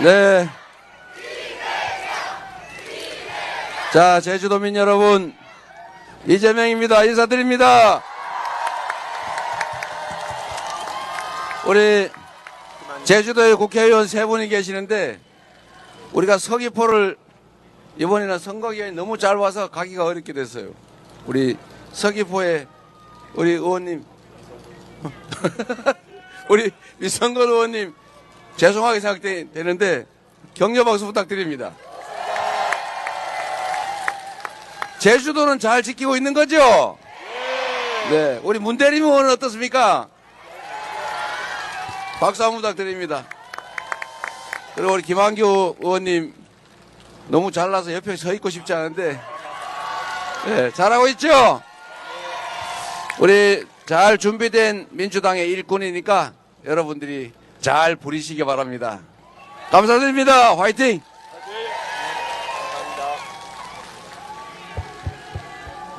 네. 자, 제주도민 여러분, 이재명입니다. 인사드립니다. 우리 제주도에 국회의원 3분이 계시는데 우리가 서귀포를 이번에는 선거기간이 너무 짧아서 가기가 어렵게 됐어요. 우리 서귀포에 우리 의원님 우리 미선걸 의원님 죄송하게 생각되는데 격려 박수 부탁드립니다. 제주도는 잘 지키고 있는 거죠? 네. 우리 문대림 의원은 어떻습니까? 박수 한번 부탁드립니다. 그리고 우리 김한규 의원님 너무 잘나서 옆에 서 있고 싶지 않은데 네, 잘하고 있죠? 우리 잘 준비된 민주당의 일꾼이니까 여러분들이 잘 부리시기 바랍니다. 감사드립니다. 화이팅!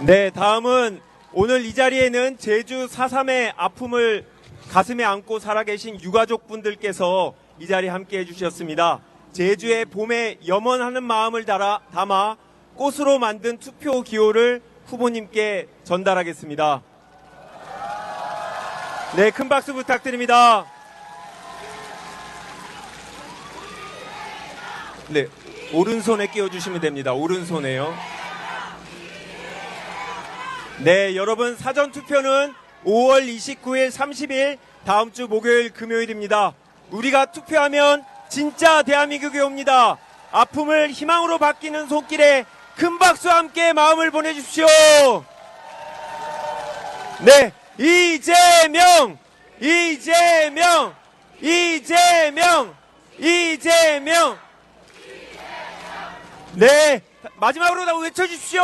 네, 다음은 오늘 이 자리에는 제주 4.3의 아픔을 가슴에 안고 살아계신 유가족분들께서 이 자리에 함께해 주셨습니다. 제주의 봄에 염원하는 마음을 담아 꽃으로 만든 투표 기호를 후보님께 전달하겠습니다. 네, 큰 박수 부탁드립니다. 네, 오른손에 끼워주시면 됩니다. 오른손에요. 네, 여러분 사전투표는 5월 29일, 30일 다음 주 목요일, 금요일입니다. 우리가 투표하면 진짜 대한민국이 옵니다. 아픔을 희망으로 바뀌는 손길에 큰 박수와 함께 마음을 보내주십시오. 네, 이재명! 이재명! 이재명! 이재명! 네, 마지막으로 다 외쳐주십시오.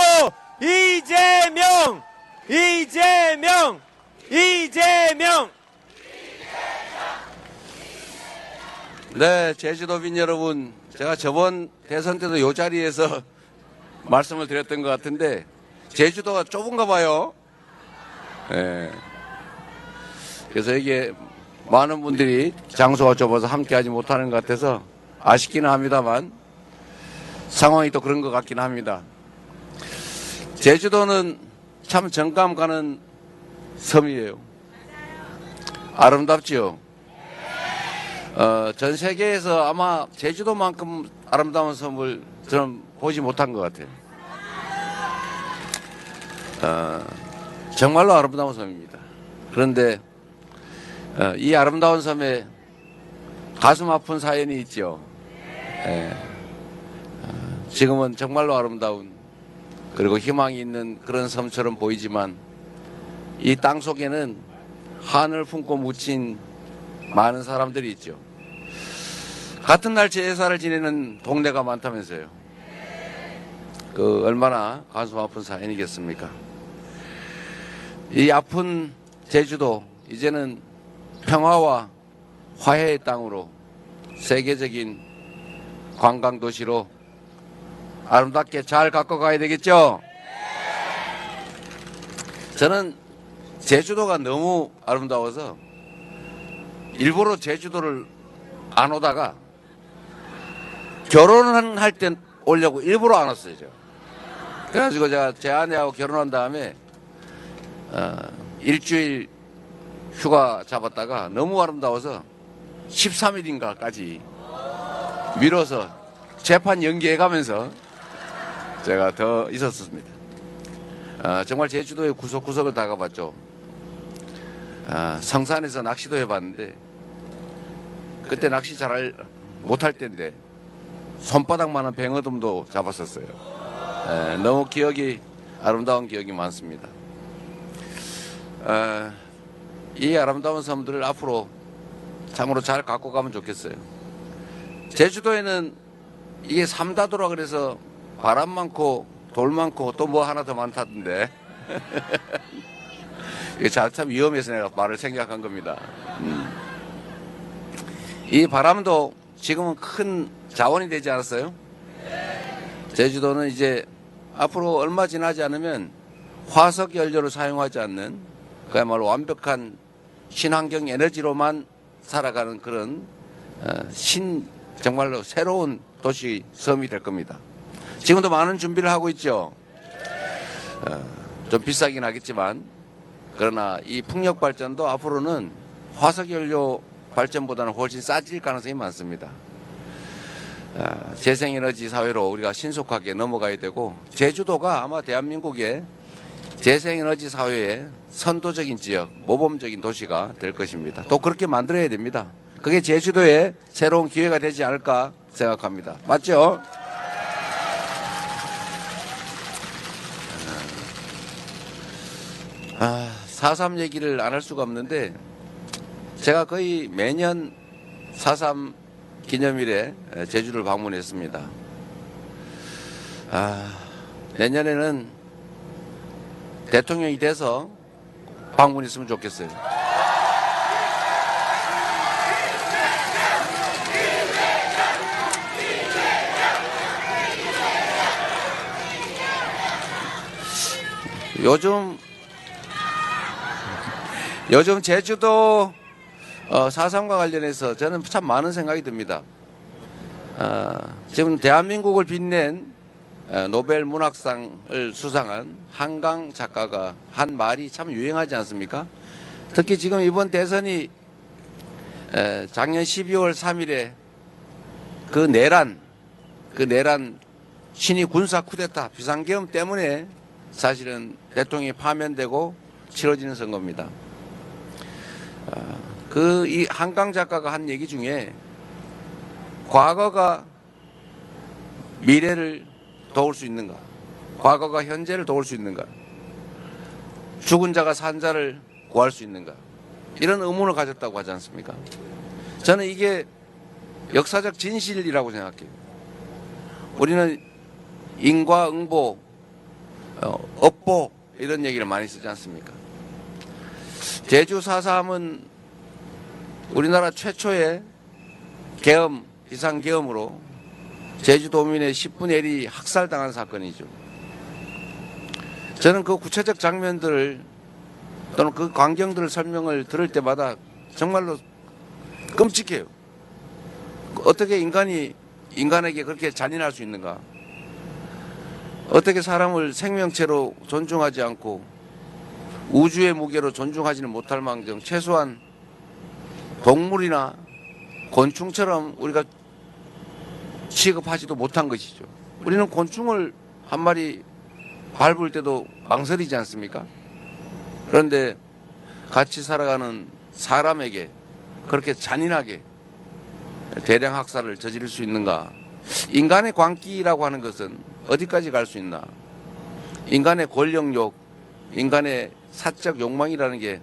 이재명! 이재명! 이재명! 네, 제주도민 여러분, 제가 저번 대선 때도 이 자리에서 말씀을 드렸던 것 같은데 제주도가 좁은가 봐요. 네. 그래서 이게 많은 분들이 장소가 좁아서 함께하지 못하는 것 같아서 아쉽기는 합니다만 상황이 또 그런 것 같긴 합니다. 제주도는 참 정감 가는 섬이에요. 아름답지요. 전 세계에서 아마 제주도만큼 아름다운 섬을 저는 보지 못한 것 같아요. 정말로 아름다운 섬입니다. 그런데 이 아름다운 섬에 가슴 아픈 사연이 있죠. 지금은 정말로 아름다운 그리고 희망이 있는 그런 섬처럼 보이지만 이 땅 속에는 한을 품고 묻힌 많은 사람들이 있죠. 같은 날 제사를 지내는 동네가 많다면서요. 그 얼마나 가슴 아픈 사연이겠습니까? 이 아픈 제주도 이제는 평화와 화해의 땅으로 세계적인 관광도시로 아름답게 잘 갖고 가야 되겠죠? 저는 제주도가 너무 아름다워서 일부러 제주도를 안 오다가 결혼할 때 오려고 일부러 안 왔어요. 그래가지고 제가 제 아내하고 결혼한 다음에 일주일 휴가 잡았다가 너무 아름다워서 13일인가까지 미뤄서 재판 연기해가면서 제가 더 있었습니다. 정말 제주도의 구석구석을 다 가봤죠. 성산에서 낚시도 해봤는데 그때 낚시 잘 못할 때인데 손바닥만한 뱅어돔도 잡았었어요. 너무 아름다운 기억이 많습니다. 이 아름다운 섬들을 앞으로 참으로 잘 갖고 가면 좋겠어요. 제주도에는 이게 삼다도라 그래서 바람 많고 돌 많고 또 뭐 하나 더 많다던데 이게 참 위험해서 내가 말을 생각한 겁니다. 이 바람도 지금은 큰 자원이 되지 않았어요? 제주도는 이제 앞으로 얼마 지나지 않으면 화석 연료를 사용하지 않는 그야말로 완벽한 친환경 에너지로만 살아가는 그런 정말로 새로운 도시 섬이 될 겁니다. 지금도 많은 준비를 하고 있죠. 좀 비싸긴 하겠지만 그러나 이 풍력 발전도 앞으로는 화석연료 발전보다는 훨씬 싸질 가능성이 많습니다. 재생에너지 사회로 우리가 신속하게 넘어가야 되고 제주도가 아마 대한민국의 재생에너지 사회의 선도적인 지역, 모범적인 도시가 될 것입니다. 또 그렇게 만들어야 됩니다. 그게 제주도의 새로운 기회가 되지 않을까 생각합니다. 맞죠? 4.3 얘기를 안 할 수가 없는데 제가 거의 매년 4.3 기념일에 제주를 방문했습니다. 내년에는 대통령이 돼서 방문했으면 좋겠어요. 요즘 제주도 4.3과 관련해서 저는 참 많은 생각이 듭니다. 지금 대한민국을 빛낸 노벨 문학상을 수상한 한강 작가가 한 말이 참 유행하지 않습니까? 특히 지금 이번 대선이 작년 12월 3일에 그 내란 신이 군사 쿠데타 비상계엄 때문에 사실은 대통령이 파면되고 치러지는 선거입니다. 이 한강 작가가 한 얘기 중에 과거가 미래를 도울 수 있는가? 과거가 현재를 도울 수 있는가? 죽은 자가 산 자를 구할 수 있는가? 이런 의문을 가졌다고 하지 않습니까? 저는 이게 역사적 진실이라고 생각해요. 우리는 인과응보, 업보 이런 얘기를 많이 쓰지 않습니까? 제주 4.3은 우리나라 최초의 계엄, 비상계엄으로 제주도민의 10분의 1이 학살당한 사건이죠. 저는 그 구체적 장면들을 또는 그 광경들을 설명을 들을 때마다 정말로 끔찍해요. 어떻게 인간에게 그렇게 잔인할 수 있는가? 어떻게 사람을 생명체로 존중하지 않고 우주의 무게로 존중하지는 못할 망정 최소한 동물이나 곤충처럼 우리가 취급하지도 못한 것이죠. 우리는 곤충을 한 마리 밟을 때도 망설이지 않습니까? 그런데 같이 살아가는 사람에게 그렇게 잔인하게 대량 학살을 저지를 수 있는가? 인간의 광기라고 하는 것은 어디까지 갈 수 있나? 인간의 권력욕, 인간의 사적 욕망이라는 게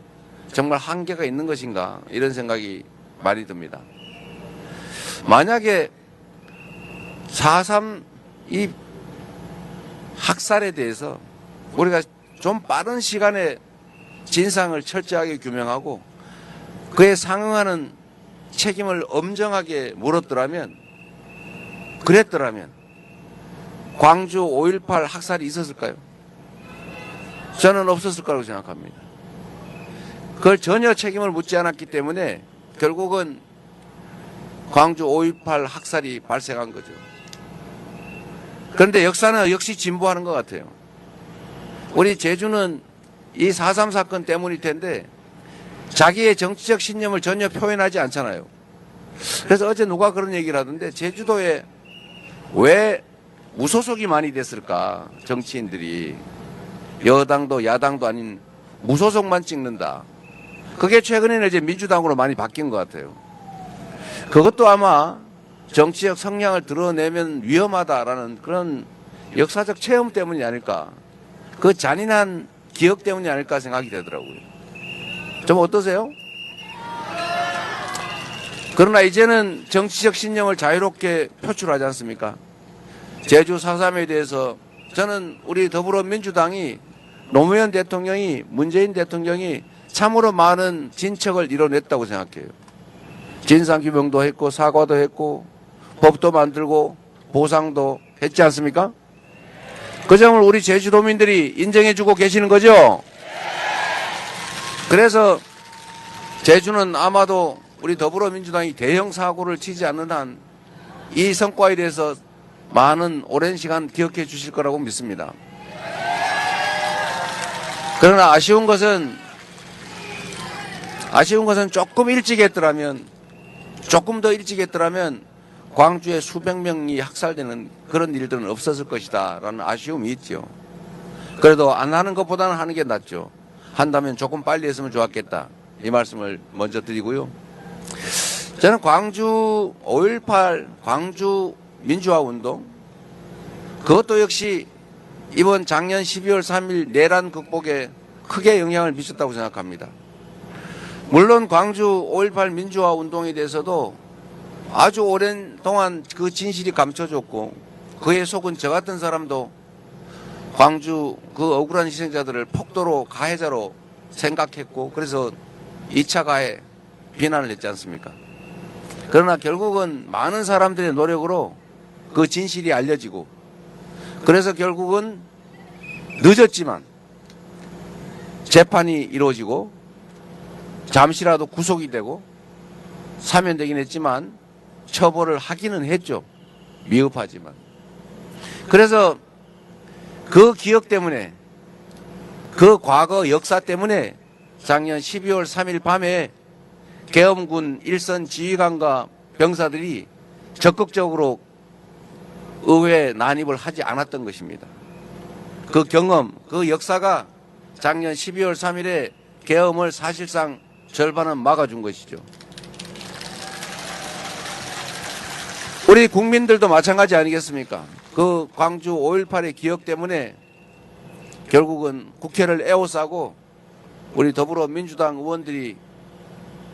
정말 한계가 있는 것인가? 이런 생각이 많이 듭니다. 만약에 4.3 이 학살에 대해서 우리가 좀 빠른 시간에 진상을 철저하게 규명하고 그에 상응하는 책임을 엄정하게 물었더라면, 그랬더라면 광주 5.18 학살이 있었을까요? 저는 없었을 거라고 생각합니다. 그걸 전혀 책임을 묻지 않았기 때문에 결국은 광주 5.18 학살이 발생한 거죠. 그런데 역사는 역시 진보하는 것 같아요. 우리 제주는 이 4.3 사건 때문일 텐데 자기의 정치적 신념을 전혀 표현하지 않잖아요. 그래서 어제 누가 그런 얘기를 하던데 제주도에 왜 무소속이 많이 됐을까? 정치인들이 여당도 야당도 아닌 무소속만 찍는다. 그게 최근에는 이제 민주당으로 많이 바뀐 것 같아요. 그것도 아마 정치적 성향을 드러내면 위험하다라는 그런 역사적 체험 때문이 아닐까. 그 잔인한 기억 때문이 아닐까 생각이 되더라고요. 좀 어떠세요? 그러나 이제는 정치적 신념을 자유롭게 표출하지 않습니까? 제주 4.3에 대해서 저는 우리 더불어민주당이 노무현 대통령이, 문재인 대통령이 참으로 많은 진척을 이뤄냈다고 생각해요. 진상규명도 했고 사과도 했고 법도 만들고 보상도 했지 않습니까? 그 점을 우리 제주도민들이 인정해주고 계시는 거죠? 그래서 제주는 아마도 우리 더불어민주당이 대형 사고를 치지 않는 한 이 성과에 대해서 많은 오랜 시간 기억해 주실 거라고 믿습니다. 그러나 아쉬운 것은 조금 더 일찍 했더라면 광주에 수백 명이 학살되는 그런 일들은 없었을 것이다 라는 아쉬움이 있죠. 그래도 안 하는 것보다는 하는 게 낫죠. 한다면 조금 빨리 했으면 좋았겠다, 이 말씀을 먼저 드리고요. 저는 광주 5.18 광주 민주화 운동, 그것도 역시 이번 작년 12월 3일 내란 극복에 크게 영향을 미쳤다고 생각합니다. 물론 광주 5.18 민주화 운동에 대해서도 아주 오랜 동안 그 진실이 감춰졌고, 그에 속은 저 같은 사람도 광주 그 억울한 희생자들을 폭도로 가해자로 생각했고, 그래서 2차 가해 비난을 했지 않습니까? 그러나 결국은 많은 사람들의 노력으로 그 진실이 알려지고, 그래서 결국은 늦었지만 재판이 이루어지고 잠시라도 구속이 되고 사면되긴 했지만 처벌을 하기는 했죠. 미흡하지만. 그래서 그 기억 때문에, 그 과거 역사 때문에 작년 12월 3일 밤에 계엄군 일선 지휘관과 병사들이 적극적으로 의회 난입을 하지 않았던 것입니다. 그 경험, 그 역사가 작년 12월 3일에 계엄을 사실상 절반은 막아준 것이죠. 우리 국민들도 마찬가지 아니겠습니까? 그 광주 5.18의 기억 때문에 결국은 국회를 에워싸고 우리 더불어민주당 의원들이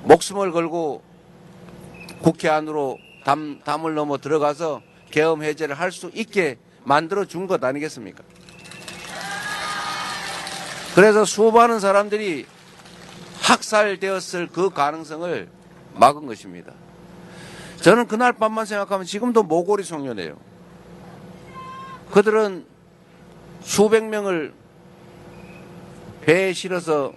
목숨을 걸고 국회 안으로 담을 넘어 들어가서 계엄 해제를 할 수 있게 만들어준 것 아니겠습니까? 그래서 수많은 사람들이 학살되었을 그 가능성을 막은 것입니다. 저는 그날 밤만 생각하면 지금도 모골이 송년해요. 그들은 수백 명을 배에 실어서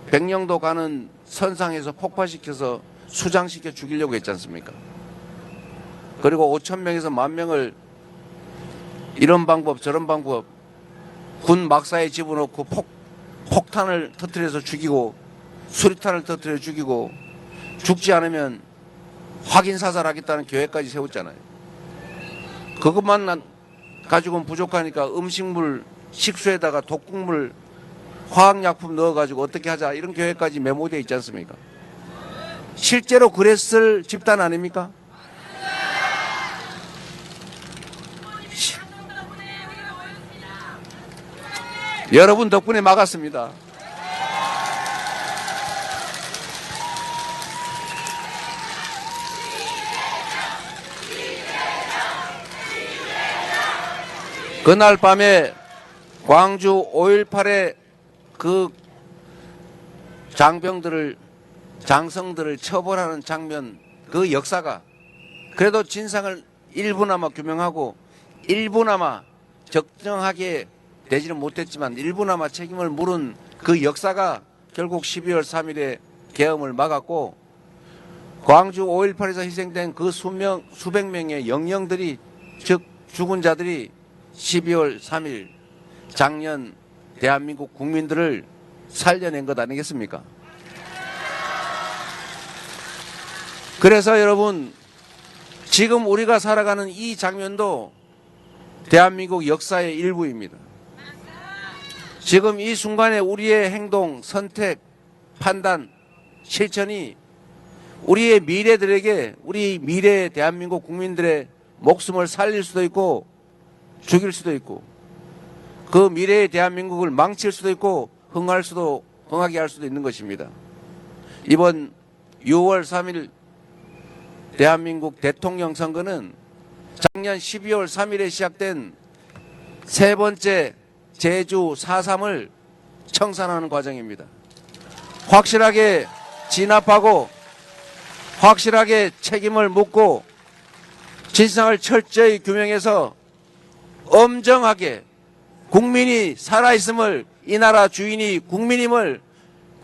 백령도 가는 선상에서 폭파시켜서 수장시켜 죽이려고 했지 않습니까? 그리고 5천 명에서 10,000명을 이런 방법 저런 방법 군 막사에 집어넣고 폭탄을 터뜨려서 죽이고 수리탄을 터뜨려 죽이고, 죽지 않으면 확인 사살하겠다는 계획까지 세웠잖아요. 그것만 가지고는 부족하니까 음식물, 식수에다가 독극물, 화학약품 넣어가지고 어떻게 하자, 이런 계획까지 메모되어 있지 않습니까? 실제로 그랬을 집단 아닙니까? 여러분 덕분에 막았습니다. 그날 밤에 광주 5.18의 그 장성들을 처벌하는 장면, 그 역사가 그래도 진상을 일부나마 규명하고 일부나마 적정하게 되지는 못했지만 일부나마 책임을 물은 그 역사가 결국 12월 3일에 계엄을 막았고, 광주 5.18에서 희생된 그 수백 명의 영령들이, 즉 죽은 자들이 12월 3일 작년 대한민국 국민들을 살려낸 것 아니겠습니까? 그래서 여러분, 지금 우리가 살아가는 이 장면도 대한민국 역사의 일부입니다. 지금 이 순간에 우리의 행동, 선택, 판단, 실천이 우리의 미래들에게, 우리 미래의 대한민국 국민들의 목숨을 살릴 수도 있고 죽일 수도 있고, 그 미래의 대한민국을 망칠 수도 있고 흥하게 할 수도 있는 것입니다. 이번 6월 3일 대한민국 대통령 선거는 작년 12월 3일에 시작된 세 번째 제주 4.3을 청산하는 과정입니다. 확실하게 진압하고 확실하게 책임을 묻고 진상을 철저히 규명해서 엄정하게 국민이 살아있음을, 이 나라 주인이 국민임을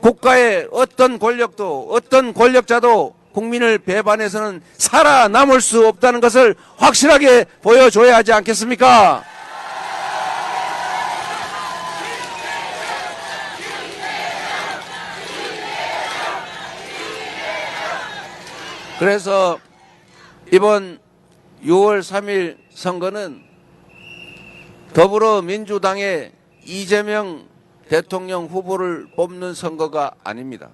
국가의 어떤 권력도 어떤 권력자도 국민을 배반해서는 살아남을 수 없다는 것을 확실하게 보여줘야 하지 않겠습니까? 그래서 이번 6월 3일 선거는 더불어민주당의 이재명 대통령 후보를 뽑는 선거가 아닙니다.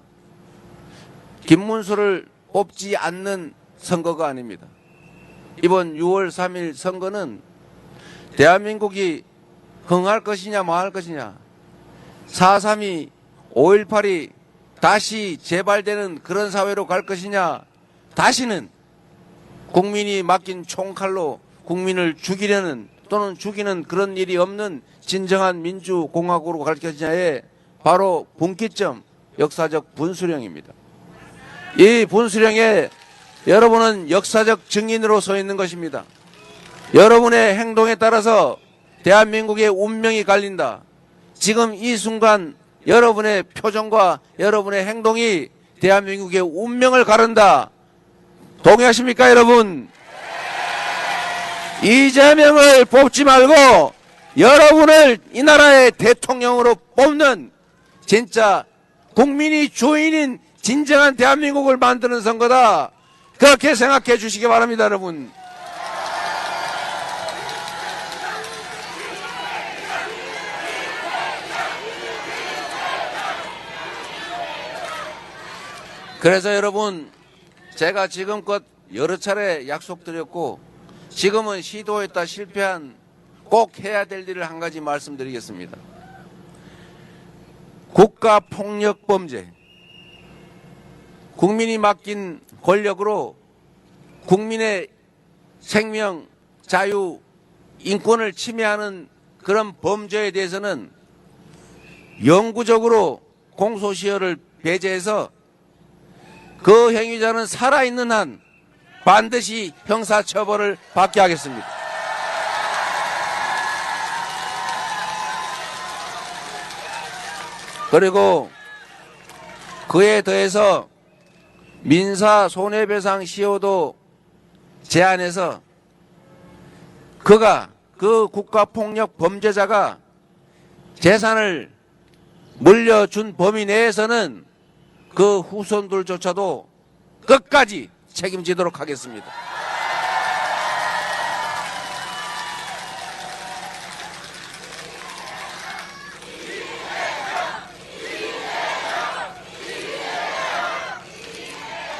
김문수를 뽑지 않는 선거가 아닙니다. 이번 6월 3일 선거는 대한민국이 흥할 것이냐 망할 것이냐, 4.3이 5.18이 다시 재발되는 그런 사회로 갈 것이냐, 다시는 국민이 맡긴 총칼로 국민을 죽이려는 또는 죽이는 그런 일이 없는 진정한 민주공화국으로 갈 것이냐에 바로 분기점, 역사적 분수령입니다. 이 분수령에 여러분은 역사적 증인으로 서 있는 것입니다. 여러분의 행동에 따라서 대한민국의 운명이 갈린다. 지금 이 순간 여러분의 표정과 여러분의 행동이 대한민국의 운명을 가른다. 동의하십니까, 여러분? 이재명을 뽑지 말고 여러분을 이 나라의 대통령으로 뽑는 진짜 국민이 주인인 진정한 대한민국을 만드는 선거다. 그렇게 생각해 주시기 바랍니다, 여러분. 그래서 여러분, 제가 지금껏 여러 차례 약속드렸고 지금은 시도했다 실패한 꼭 해야 될 일을 한 가지 말씀드리겠습니다. 국가폭력범죄, 국민이 맡긴 권력으로 국민의 생명, 자유, 인권을 침해하는 그런 범죄에 대해서는 영구적으로 공소시효를 배제해서 그 행위자는 살아있는 한 반드시 형사처벌을 받게 하겠습니다. 그리고 그에 더해서 민사 손해배상 시효도 제한해서 그 국가폭력 범죄자가 재산을 물려준 범위 내에서는 그 후손들조차도 끝까지 책임지도록 하겠습니다.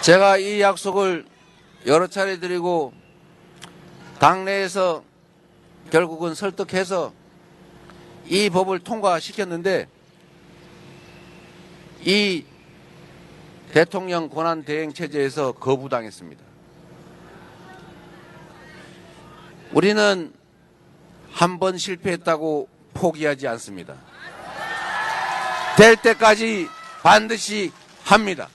제가 이 약속을 여러 차례 드리고 당내에서 결국은 설득해서 이 법을 통과시켰는데 이 대통령 권한 대행 체제에서 거부당했습니다. 우리는 한 번 실패했다고 포기하지 않습니다. 될 때까지 반드시 합니다.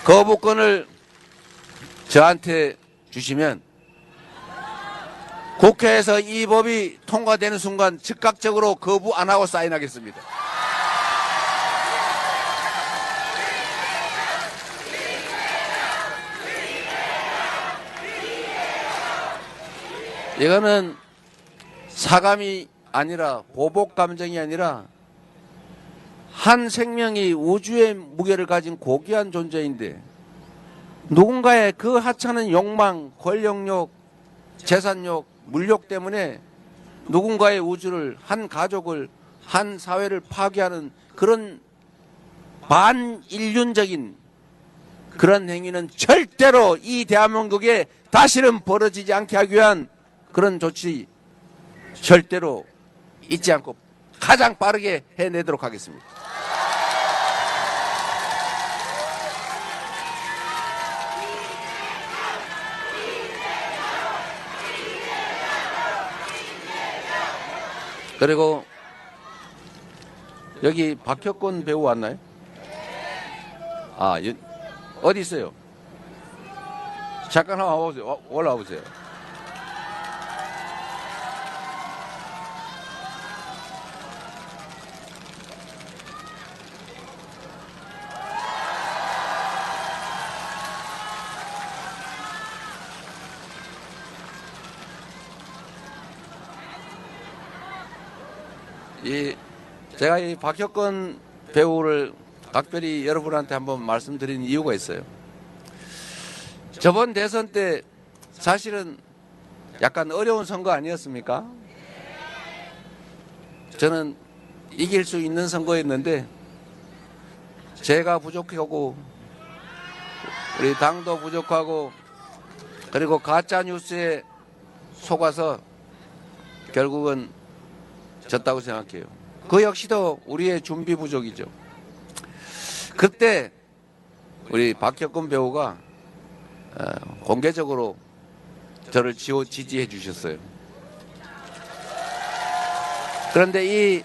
거부권을 저한테 주시면 국회에서 이 법이 통과되는 순간 즉각적으로 거부 안 하고 사인하겠습니다. 이거는 사감이 아니라 보복 감정이 아니라 한 생명이 우주의 무게를 가진 고귀한 존재인데 누군가의 그 하찮은 욕망, 권력욕, 재산욕, 물욕 때문에 누군가의 우주를, 한 가족을, 한 사회를 파괴하는 그런 반인륜적인 그런 행위는 절대로 이 대한민국에 다시는 벌어지지 않게 하기 위한 그런 조치 절대로 잊지 않고 가장 빠르게 해내도록 하겠습니다. 그리고 여기 박혁권 배우 왔나요? 아, 어디 있어요? 잠깐 한번 와보세요. 올라와 보세요. 제가 이 박혁건 배우를 각별히 여러분한테 한번 말씀드린 이유가 있어요. 저번 대선 때 사실은 약간 어려운 선거 아니었습니까? 저는 이길 수 있는 선거였는데 제가 부족하고 우리 당도 부족하고 그리고 가짜 뉴스에 속아서 결국은 졌다고 생각해요. 그 역시도 우리의 준비 부족이죠. 그때 우리 박혁건 배우가 공개적으로 저를 지지해 주셨어요. 그런데 이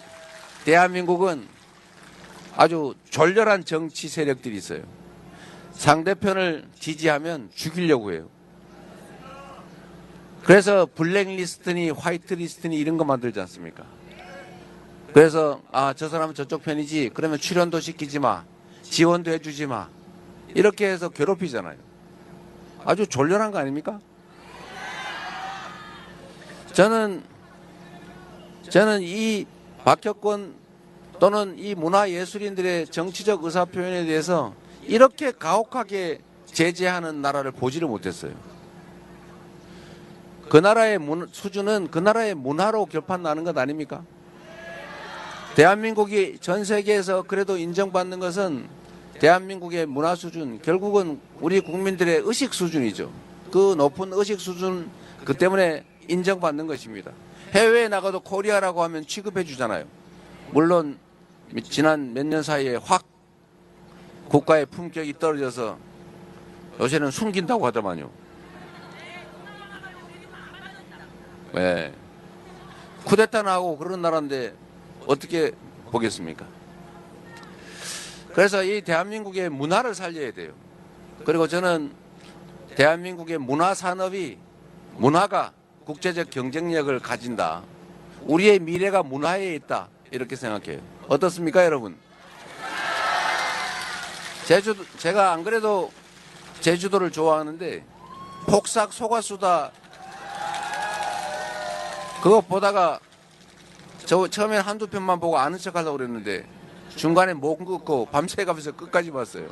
대한민국은 아주 졸렬한 정치 세력들이 있어요. 상대편을 지지하면 죽이려고 해요. 그래서 블랙리스트니 화이트리스트니 이런 거 만들지 않습니까? 그래서 저 사람은 저쪽 편이지, 그러면 출연도 시키지 마, 지원도 해주지 마, 이렇게 해서 괴롭히잖아요. 아주 졸렬한 거 아닙니까? 저는 이 박혁건 또는 이 문화예술인들의 정치적 의사표현에 대해서 이렇게 가혹하게 제재하는 나라를 보지를 못했어요. 그 나라의 수준은 그 나라의 문화로 결판나는 것 아닙니까? 대한민국이 전 세계에서 그래도 인정받는 것은 대한민국의 문화 수준, 결국은 우리 국민들의 의식 수준이죠. 그 높은 의식 수준, 그 때문에 인정받는 것입니다. 해외에 나가도 코리아라고 하면 취급해 주잖아요. 물론 지난 몇 년 사이에 확 국가의 품격이 떨어져서 요새는 숨긴다고 하더만요. 네. 쿠데타 나고 그런 나라인데 어떻게 보겠습니까? 그래서 이 대한민국의 문화를 살려야 돼요. 그리고 저는 대한민국의 문화가 국제적 경쟁력을 가진다. 우리의 미래가 문화에 있다. 이렇게 생각해요. 어떻습니까, 여러분? 제가 안 그래도 제주도를 좋아하는데 폭삭 속았수다 그거 보다가 저 처음엔 한두 편만 보고 아는 척 하려고 그랬는데 중간에 못 끊고 밤새 가면서 끝까지 봤어요.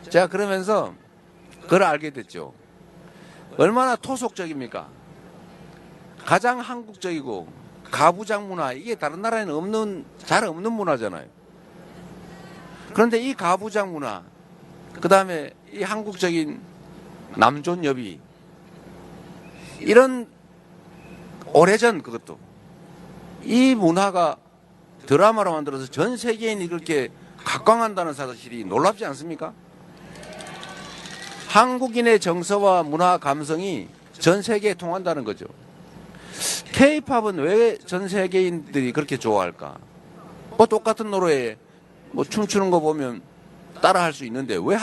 제가 그러면서 그걸 알게 됐죠. 얼마나 토속적입니까? 가장 한국적이고 가부장 문화, 이게 다른 나라에는 잘 없는 문화잖아요. 그런데 이 가부장 문화, 그 다음에 이 한국적인 남존여비, 이런 오래전 그것도 이 문화가 드라마로 만들어서 전 세계인이 그렇게 각광한다는 사실이 놀랍지 않습니까? 한국인의 정서와 문화 감성이 전 세계에 통한다는 거죠. K-팝은 왜 전 세계인들이 그렇게 좋아할까? 뭐 똑같은 노래에 뭐 춤추는 거 보면 따라할 수 있는데 왜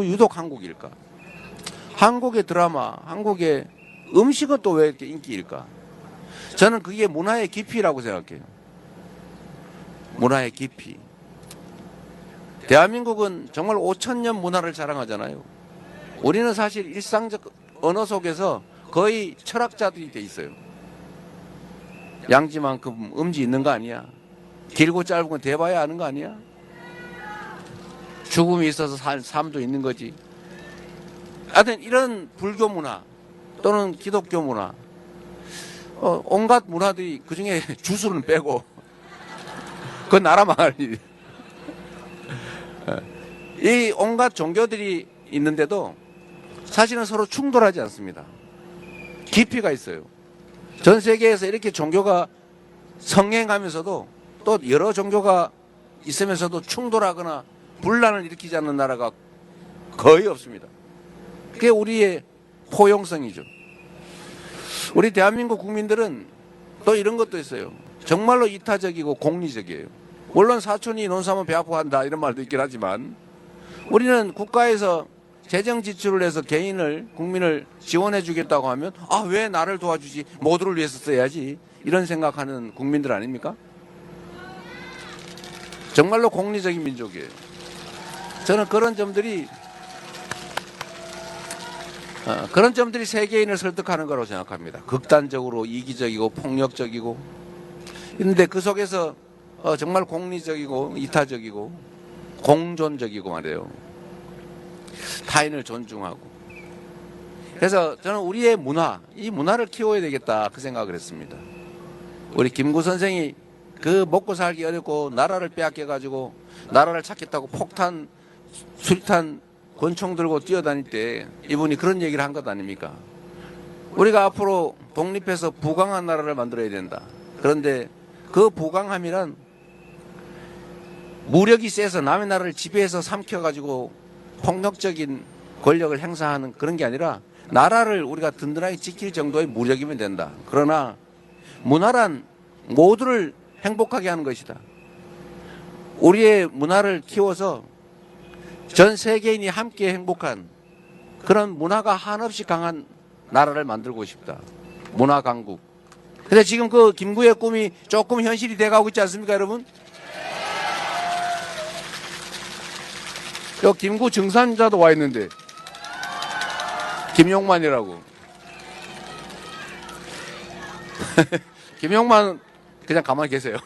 유독 한국일까? 한국의 드라마, 한국의 음식은 또 왜 이렇게 인기일까? 저는 그게 문화의 깊이라고 생각해요. 문화의 깊이. 대한민국은 정말 5,000년 문화를 자랑하잖아요. 우리는 사실 일상적 언어 속에서 거의 철학자들이 돼 있어요. 양지만큼 음지 있는 거 아니야? 길고 짧은 건 대봐야 아는 거 아니야? 죽음이 있어서 삶도 있는 거지. 하여튼 이런 불교 문화 또는 기독교 문화, 온갖 문화들이 그중에 주술은 빼고 그건 나라 망할 일이. 이 온갖 종교들이 있는데도 사실은 서로 충돌하지 않습니다. 깊이가 있어요. 전 세계에서 이렇게 종교가 성행하면서도 또 여러 종교가 있으면서도 충돌하거나 분란을 일으키지 않는 나라가 거의 없습니다. 그게 우리의 포용성이죠. 우리 대한민국 국민들은 또 이런 것도 있어요. 정말로 이타적이고 공리적이에요. 물론 사촌이 논사하면 배 아파한다 이런 말도 있긴 하지만 우리는 국가에서 재정 지출을 해서 국민을 지원해 주겠다고 하면 왜 나를 도와주지, 모두를 위해서 써야지, 이런 생각하는 국민들 아닙니까? 정말로 공리적인 민족이에요. 저는 그런 점들이 세계인을 설득하는 거라고 생각합니다. 극단적으로 이기적이고 폭력적이고 근데 그 속에서 정말 공리적이고 이타적이고 공존적이고 말이에요. 타인을 존중하고. 그래서 저는 우리의 문화, 이 문화를 키워야 되겠다 그 생각을 했습니다. 우리 김구 선생이 그 먹고 살기 어렵고 나라를 빼앗겨가지고 나라를 찾겠다고 폭탄, 수리탄, 권총 들고 뛰어다닐 때 이분이 그런 얘기를 한 것 아닙니까? 우리가 앞으로 독립해서 부강한 나라를 만들어야 된다. 그런데 그 부강함이란 무력이 세서 남의 나라를 지배해서 삼켜가지고 폭력적인 권력을 행사하는 그런 게 아니라 나라를 우리가 든든하게 지킬 정도의 무력이면 된다. 그러나 문화란 모두를 행복하게 하는 것이다. 우리의 문화를 키워서 전 세계인이 함께 행복한 그런 문화가 한없이 강한 나라를 만들고 싶다. 문화 강국. 근데 지금 그 김구의 꿈이 조금 현실이 돼가고 있지 않습니까, 여러분? 여 김구 증산자도 와 있는데 김용만이라고. 김용만 그냥 가만히 계세요.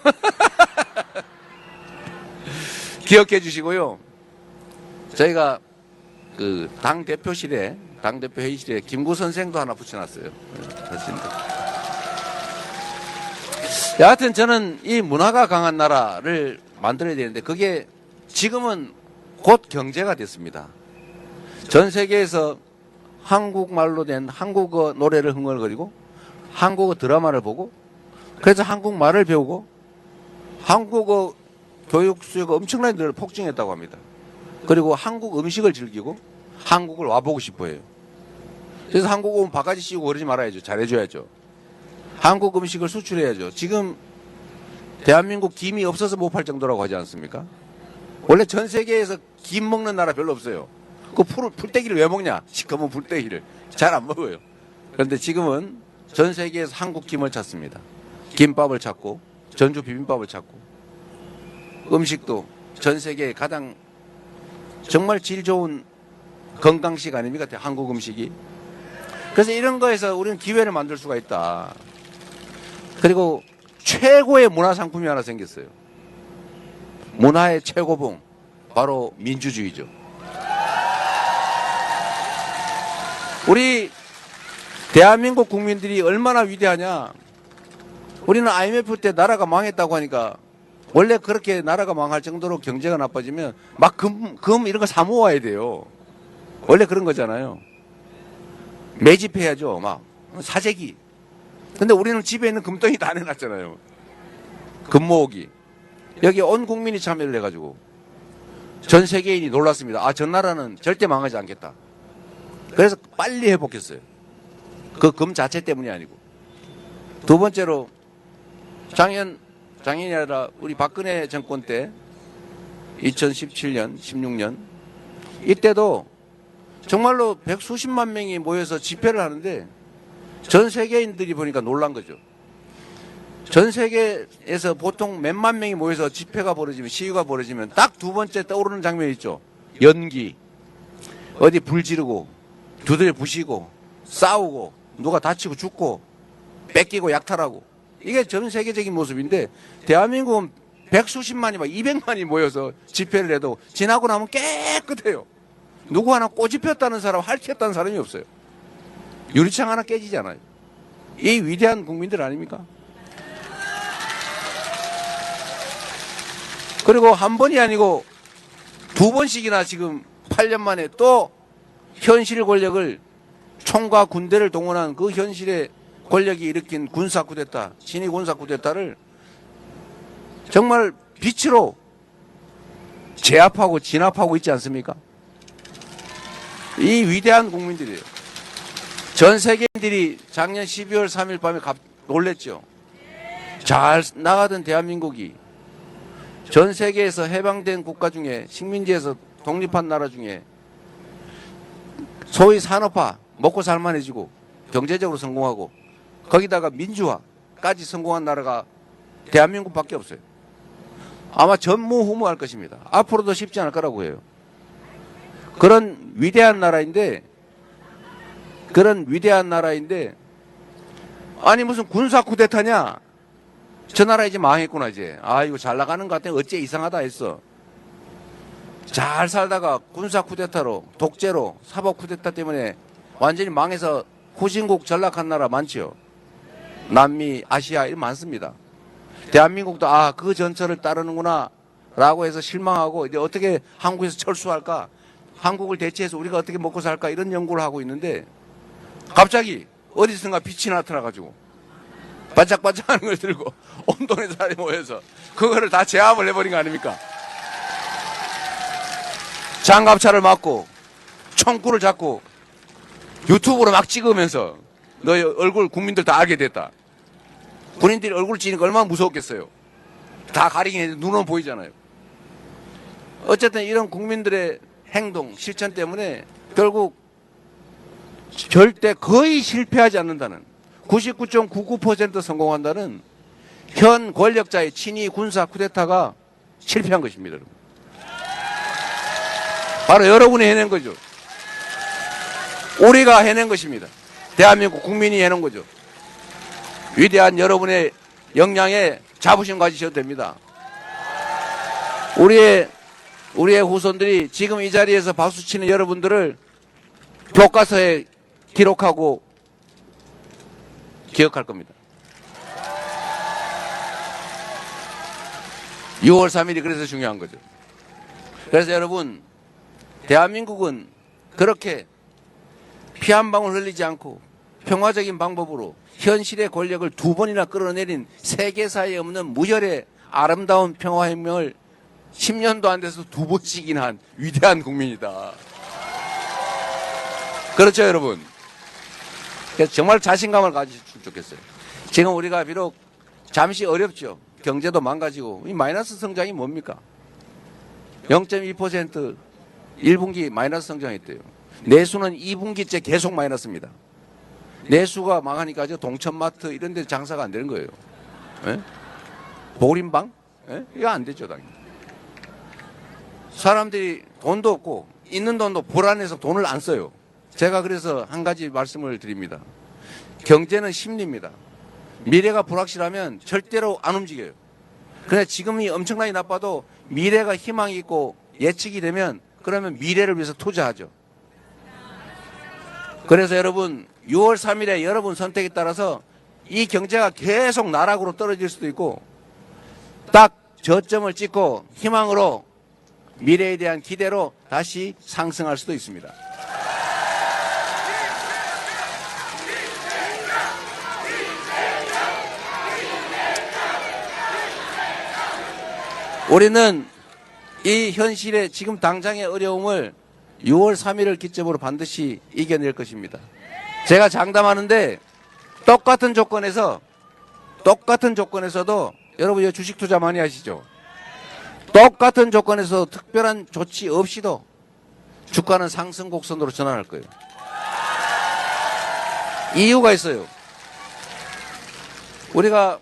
기억해 주시고요. 저희가 그 당 대표실에 당대표 회의실에 김구 선생도 하나 붙여놨어요. 여하튼 저는 이 문화가 강한 나라를 만들어야 되는데 그게 지금은 곧 경제가 됐습니다. 전 세계에서 한국말로 된 한국어 노래를 흥얼거리고 한국어 드라마를 보고 그래서 한국말을 배우고 한국어 교육 수요가 엄청나게 폭증했다고 합니다. 그리고 한국 음식을 즐기고 한국을 와보고 싶어 해요. 그래서 한국 오면 바가지 씌우고 그러지 말아야죠. 잘해줘야죠. 한국 음식을 수출해야죠. 지금 대한민국 김이 없어서 못 팔 정도라고 하지 않습니까? 원래 전 세계에서 김 먹는 나라 별로 없어요. 그 풀떼기를 왜 먹냐? 시커먼 풀떼기를. 잘 안 먹어요. 그런데 지금은 전 세계에서 한국 김을 찾습니다. 김밥을 찾고 전주 비빔밥을 찾고 음식도 전 세계에 가장 정말 질 좋은 건강식 아닙니까? 한국 음식이. 그래서 이런 거에서 우리는 기회를 만들 수가 있다. 그리고 최고의 문화상품이 하나 생겼어요. 문화의 최고봉. 바로 민주주의죠. 우리 대한민국 국민들이 얼마나 위대하냐. 우리는 IMF 때 나라가 망했다고 하니까 원래 그렇게 나라가 망할 정도로 경제가 나빠지면 막 금 이런 거 사모아야 돼요. 원래 그런 거잖아요. 매집해야죠. 막 사재기. 근데 우리는 집에 있는 금덩이 다 내놨잖아요. 금 모으기. 여기 온 국민이 참여를 해가지고 전 세계인이 놀랐습니다. 아, 전 나라는 절대 망하지 않겠다. 그래서 빨리 회복했어요. 그 금 자체 때문이 아니고. 두 번째로 작년이 아니라 우리 박근혜 정권 때 2017년, 16년 이때도 정말로 백수십만 명이 모여서 집회를 하는데 전 세계인들이 보니까 놀란 거죠. 전 세계에서 보통 몇만 명이 모여서 집회가 벌어지면 시위가 벌어지면 딱 두 번째 떠오르는 장면이 있죠. 연기. 어디 불 지르고 두들 부시고 싸우고 누가 다치고 죽고 뺏기고 약탈하고 이게 전 세계적인 모습인데 대한민국은 백수십만이 막 200만이 모여서 집회를 해도 지나고 나면 깨끗해요. 누구 하나 꼬집 폈다는 사람, 핥혔다는 사람이 없어요. 유리창 하나 깨지잖아요. 이 위대한 국민들 아닙니까? 그리고 한 번이 아니고 두 번씩이나 지금 8년 만에 또 현실 권력을 총과 군대를 동원한 그 현실의 권력이 일으킨 군사 쿠데타, 친위 군사 쿠데타를 정말 빛으로 제압하고 진압하고 있지 않습니까? 이 위대한 국민들이에요. 전 세계인들이 작년 12월 3일 밤에 놀랬죠. 잘 나가던 대한민국이 전 세계에서 해방된 국가 중에 식민지에서 독립한 나라 중에 소위 산업화, 먹고 살만해지고 경제적으로 성공하고 거기다가 민주화까지 성공한 나라가 대한민국밖에 없어요. 아마 전무후무할 것입니다. 앞으로도 쉽지 않을 거라고 해요. 그런 위대한 나라인데 아니 무슨 군사 쿠데타냐? 저 나라 이제 망했구나, 이제. 아, 이거 잘 나가는 것 같아. 어째 이상하다 했어. 잘 살다가 군사 쿠데타로, 독재로, 사법 쿠데타 때문에 완전히 망해서 후진국 전락한 나라 많지요. 남미, 아시아, 이런 많습니다. 대한민국도 그 전철을 따르는구나 라고 해서 실망하고 이제 어떻게 한국에서 철수할까? 한국을 대체해서 우리가 어떻게 먹고 살까? 이런 연구를 하고 있는데 갑자기 어디선가 빛이 나타나가지고 반짝반짝하는 걸 들고 온 동네 사람이 모여서 그거를 다 제압을 해버린 거 아닙니까? 장갑차를 맞고 총구를 잡고 유튜브로 막 찍으면서 너의 얼굴 국민들 다 알게 됐다. 군인들이 얼굴 찍으니까 얼마나 무서웠겠어요. 다 가리긴 했는데 눈은 보이잖아요. 어쨌든 이런 국민들의 행동, 실천 때문에 결국 절대 거의 실패하지 않는다는 99.99% 성공한다는 현 권력자의 친위 군사 쿠데타가 실패한 것입니다. 여러분. 바로 여러분이 해낸 거죠. 우리가 해낸 것입니다. 대한민국 국민이 해낸 거죠. 위대한 여러분의 역량에 자부심 가지셔도 됩니다. 우리의 후손들이 지금 이 자리에서 박수치는 여러분들을 교과서에 기록하고 기억할 겁니다. 6월 3일이 그래서 중요한 거죠. 그래서 여러분, 대한민국은 그렇게 피 한 방울 흘리지 않고 평화적인 방법으로 현실의 권력을 2번이나 끌어내린 세계사에 없는 무혈의 아름다운 평화혁명을 10년도 안 돼서 2번씩이나 한 위대한 국민이다. 그렇죠, 여러분? 그래서 정말 자신감을 가지셨으면 좋겠어요. 지금 우리가 비록 잠시 어렵죠. 경제도 망가지고 이 마이너스 성장이 뭡니까? 0.2% 1분기 마이너스 성장했대요. 내수는 2분기째 계속 마이너스입니다. 내수가 망하니까 동천마트 이런 데 장사가 안 되는 거예요. 예? 보림방? 예? 이거 안 되죠, 당연히. 사람들이 돈도 없고 있는 돈도 불안해서 돈을 안 써요. 제가 그래서 한 가지 말씀을 드립니다. 경제는 심리입니다. 미래가 불확실하면 절대로 안 움직여요. 그런데 지금이 엄청나게 나빠도 미래가 희망이 있고 예측이 되면 그러면 미래를 위해서 투자하죠. 그래서 여러분 6월 3일에 여러분 선택에 따라서 이 경제가 계속 나락으로 떨어질 수도 있고 딱 저점을 찍고 희망으로 미래에 대한 기대로 다시 상승할 수도 있습니다. 우리는 이 현실의 지금 당장의 어려움을 6월 3일을 기점으로 반드시 이겨낼 것입니다. 제가 장담하는데 똑같은 조건에서도 여러분 주식 투자 많이 하시죠? 똑같은 조건에서 특별한 조치 없이도 주가는 상승 곡선으로 전환할 거예요. 이유가 있어요. 우리가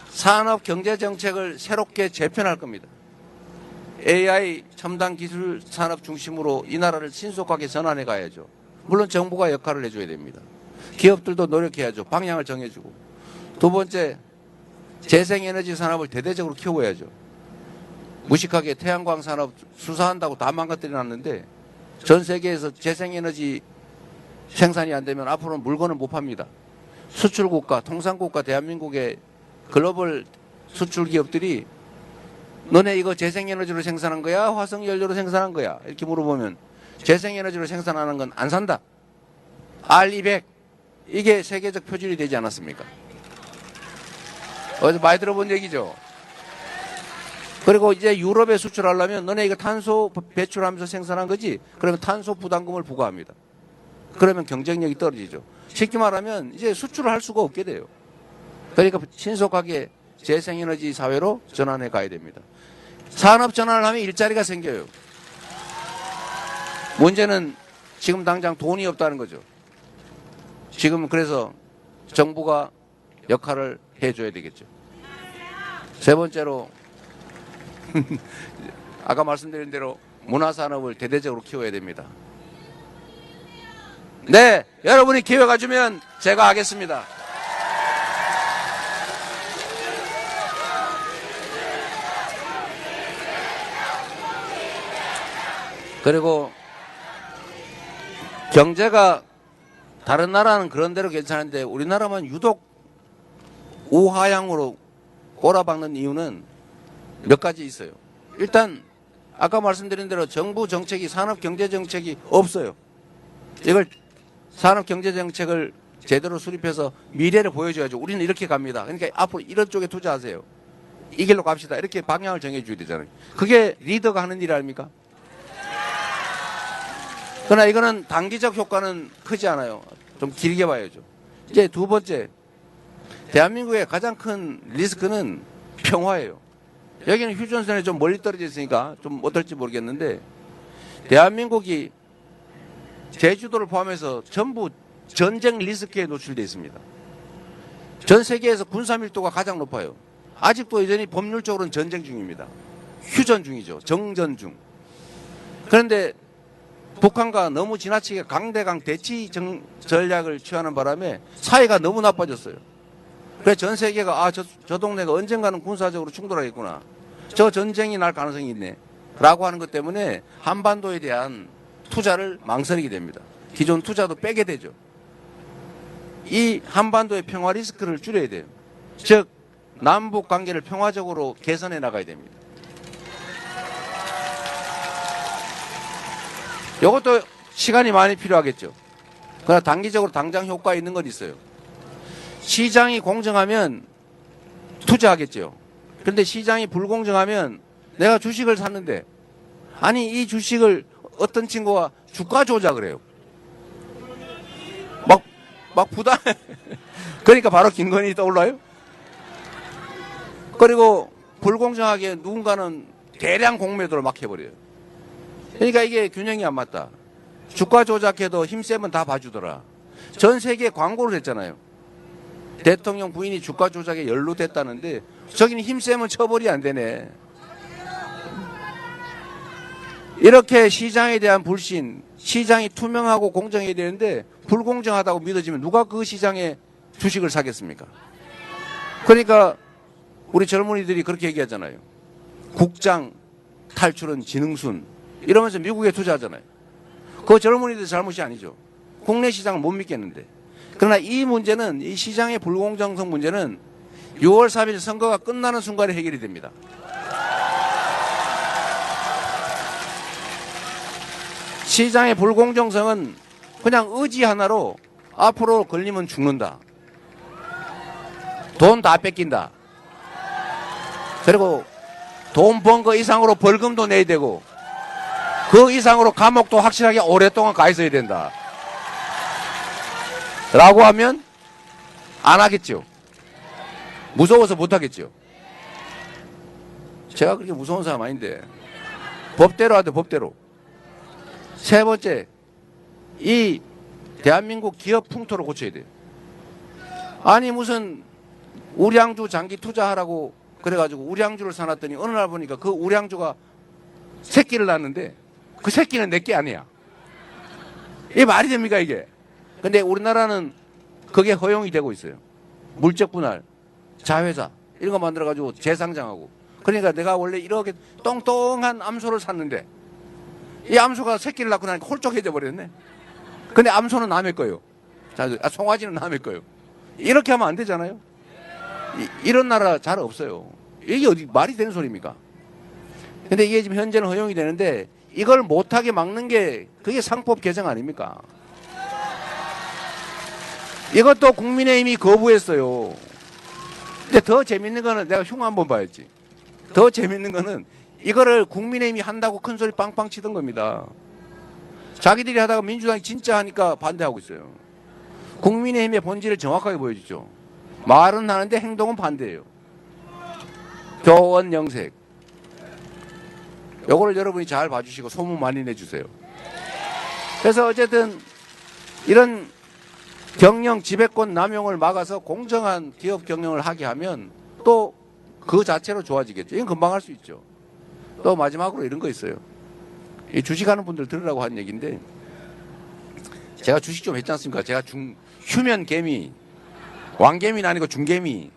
산업 경제 정책을 새롭게 재편할 겁니다. AI 첨단 기술 산업 중심으로 이 나라를 신속하게 전환해 가야죠. 물론 정부가 역할을 해줘야 됩니다. 기업들도 노력해야죠. 방향을 정해주고. 두 번째, 재생에너지 산업을 대대적으로 키워야죠. 무식하게 태양광 산업 수사한다고 다 망가뜨려 놨는데 전 세계에서 재생에너지 생산이 안 되면 앞으로는 물건을 못 팝니다. 수출국가, 통상국가 대한민국의 글로벌 수출 기업들이 너네 이거 재생에너지로 생산한 거야? 화석연료로 생산한 거야? 이렇게 물어보면 재생에너지로 생산하는 건 안 산다. R200 이게 세계적 표준이 되지 않았습니까? 어디서 많이 들어본 얘기죠. 그리고 이제 유럽에 수출하려면 너네 이거 탄소 배출하면서 생산한 거지? 그러면 탄소 부담금을 부과합니다. 그러면 경쟁력이 떨어지죠. 쉽게 말하면 이제 수출을 할 수가 없게 돼요. 그러니까 신속하게 재생에너지 사회로 전환해 가야 됩니다. 산업 전환을 하면 일자리가 생겨요. 문제는 지금 당장 돈이 없다는 거죠. 지금 그래서 정부가 역할을 해줘야 되겠죠. 세 번째로 아까 말씀드린 대로 문화산업을 대대적으로 키워야 됩니다. 네, 여러분이 기회가 주면 제가 하겠습니다. 그리고 경제가 다른 나라는 그런 대로 괜찮은데 우리나라만 유독 우하향으로 꼬라박는 이유는 몇 가지 있어요. 일단 아까 말씀드린 대로 정부 정책이 산업경제정책이 없어요. 이걸 산업경제정책을 제대로 수립해서 미래를 보여줘야죠. 우리는 이렇게 갑니다. 그러니까 앞으로 이런 쪽에 투자하세요. 이 길로 갑시다. 이렇게 방향을 정해줘야 되잖아요. 그게 리더가 하는 일 아닙니까? 그러나 이거는 단기적 효과는 크지 않아요. 좀 길게 봐야죠. 이제 두 번째, 대한민국의 가장 큰 리스크는 평화예요. 여기는 휴전선에 좀 멀리 떨어져 있으니까 좀 어떨지 모르겠는데 대한민국이 제주도를 포함해서 전부 전쟁 리스크에 노출되어 있습니다. 전 세계에서 군사 밀도가 가장 높아요. 아직도 여전히 법률적으로는 전쟁 중입니다. 휴전 중이죠. 정전 중. 그런데 북한과 너무 지나치게 강대강 대치 전략을 취하는 바람에 사이가 너무 나빠졌어요. 그래서 전 세계가 저 동네가 언젠가는 군사적으로 충돌하겠구나. 저 전쟁이 날 가능성이 있네. 라고 하는 것 때문에 한반도에 대한 투자를 망설이게 됩니다. 기존 투자도 빼게 되죠. 이 한반도의 평화 리스크를 줄여야 돼요. 즉 남북 관계를 평화적으로 개선해 나가야 됩니다. 이것도 시간이 많이 필요하겠죠. 그러나 단기적으로 당장 효과 있는 건 있어요. 시장이 공정하면 투자하겠죠. 그런데 시장이 불공정하면 내가 주식을 샀는데 아니 이 주식을 어떤 친구가 주가 조작을 해요. 막 부담 그러니까 바로 김건희 떠올라요. 그리고 불공정하게 누군가는 대량 공매도를 막 해버려요. 그러니까 이게 균형이 안 맞다. 주가 조작해도 힘세면 다 봐주더라. 전 세계에 광고를 했잖아요. 대통령 부인이 주가 조작에 연루됐다는데 저기는 힘세면 처벌이 안 되네. 이렇게 시장에 대한 불신, 시장이 투명하고 공정해야 되는데 불공정하다고 믿어지면 누가 그 시장에 주식을 사겠습니까? 그러니까 우리 젊은이들이 그렇게 얘기하잖아요. 국장 탈출은 지능순 이러면서 미국에 투자하잖아요. 그 젊은이들 잘못이 아니죠. 국내 시장을 못 믿겠는데. 그러나 이 문제는 이 시장의 불공정성 문제는 6월 3일 선거가 끝나는 순간에 해결이 됩니다. 시장의 불공정성은 그냥 의지 하나로 앞으로 걸리면 죽는다. 돈 다 뺏긴다. 그리고 돈 번 거 이상으로 벌금도 내야 되고 그 이상으로 감옥도 확실하게 오랫동안 가 있어야 된다. 라고 하면 안 하겠죠. 무서워서 못 하겠죠. 제가 그렇게 무서운 사람 아닌데 법대로 하되 법대로. 세 번째, 이 대한민국 기업 풍토를 고쳐야 돼요. 아니 무슨 우량주 장기 투자하라고 그래가지고 우량주를 사놨더니 어느 날 보니까 그 우량주가 새끼를 낳았는데 그 새끼는 내게 아니야. 이게 말이 됩니까 이게? 근데 우리나라는 그게 허용이 되고 있어요. 물적 분할, 자회사 이런 거 만들어가지고 재상장하고. 그러니까 내가 원래 이렇게 똥똥한 암소를 샀는데 이 암소가 새끼를 낳고 나니까 홀쭉해져 버렸네. 근데 암소는 남의 거예요. 송아지는 남의 거예요. 이렇게 하면 안 되잖아요. 이런 나라 잘 없어요. 이게 어디 말이 되는 소리입니까? 근데 이게 지금 현재는 허용이 되는데 이걸 못하게 막는 게 그게 상법 개정 아닙니까? 이것도 국민의힘이 거부했어요. 근데 더 재밌는 거는 내가 흉 한번 봐야지. 더 재밌는 거는 이거를 국민의힘이 한다고 큰 소리 빵빵 치던 겁니다. 자기들이 하다가 민주당이 진짜 하니까 반대하고 있어요. 국민의힘의 본질을 정확하게 보여주죠. 말은 하는데 행동은 반대예요. 교원 영색. 요거를 여러분이 잘 봐주시고 소문 많이 내주세요. 그래서 어쨌든 이런 경영 지배권 남용을 막아서 공정한 기업 경영을 하게 하면 또 그 자체로 좋아지겠죠. 이건 금방 할 수 있죠. 또 마지막으로 이런 거 있어요. 이 주식하는 분들 들으라고 한 얘기인데 제가 주식 좀 했지 않습니까? 제가 휴면 개미, 왕개미는 아니고 중개미